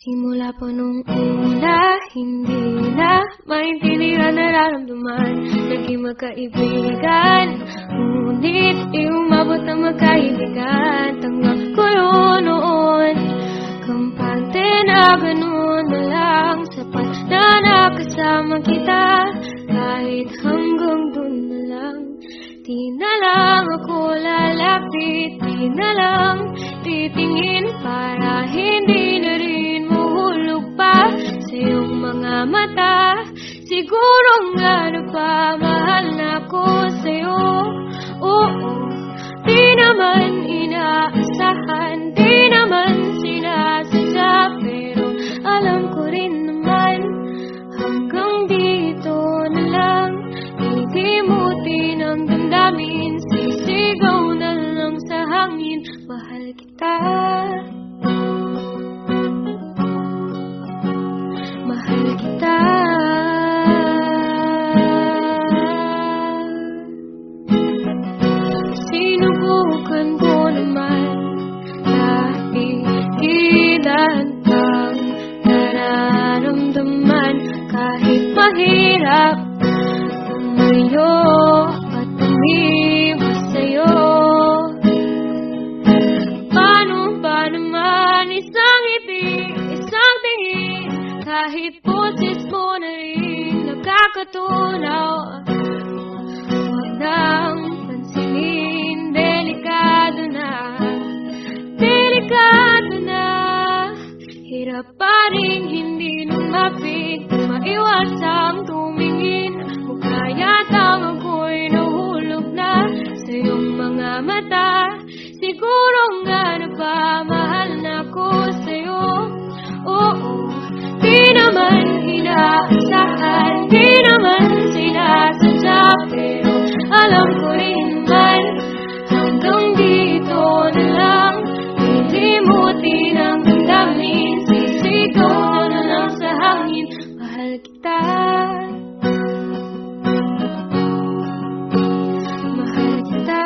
Simula pa nung una, hindi na maintindihan, nararamdaman. Naging magkaibigan, ngunit di umabot na magkaibigan. Tanggap ko yun noon, kampante na ganun na lang. Sapat na nakasama kita, kahit hanggang dun na lang. Di na lang ako lalapit, di na lang titingin, para hindi na rin mahulog pa sa iyong mga mata. Siguro nga nagpamahal na ako sa'yo. Oo, di naman inaasahan, di naman sinasadya, pero alam ko rin naman hanggang dito na lang. Hihimutin ang damdamin, sisigaw na lang sa hangin, mahal kita, mahal kita. Sinubukan ko naman na igilan ang nararamdaman, kahit mahirap tumayo at umiwas sa'yo. Paano ba naman isang ngiti, isang tingin, kahit pusis mo na rin nakakatunaw? Huwag nang pansinin, delikado na, delikado na. Hirap pa rin hindi lumapit, maiwas ang tumingin. Mukha yatang ako'y nahulog na sa iyong mga mata. Siguro nga nagpamahal na ako sa'yo. Oo, di naman inaasahan, di naman sinasadya, pero alam ko rin man hanggang dito na lang. Hilimutin ang damdamin, sisigaw na lang sa hangin, mahal kita, mahal kita.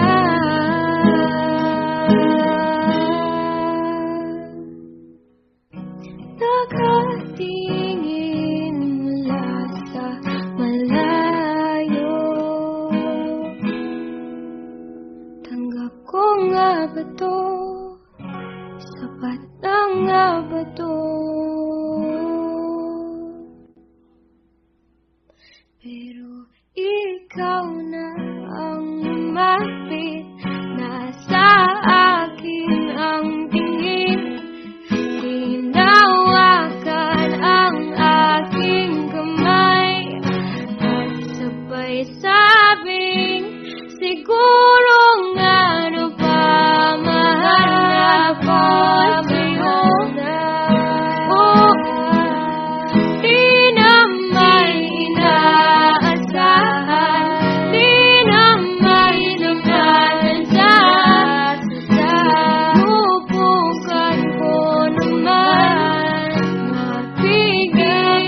Nakatingin mula sa malayo, tanggap ko nga ba to? Sapat na nga ba to? Pero ikaw na ang lumapit, nasa akin ang tingin, hinawakan ang aking kamay, at sabay sabing siguro nga nagpamahal na ako sa'yo. Oo, di naman inaasahan, di naman nagsasadya. Subukan ko naman mapigay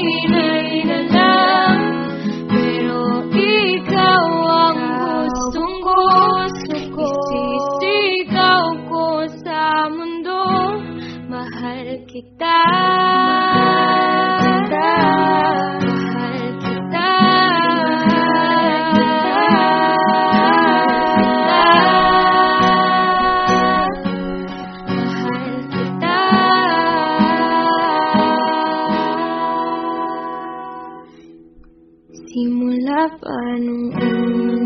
na lang, pero ikaw ang gustong gusto ko. Isisigaw ko sa mundo, mahal kita, mahal kita, mahal kita. Simula pa nung una,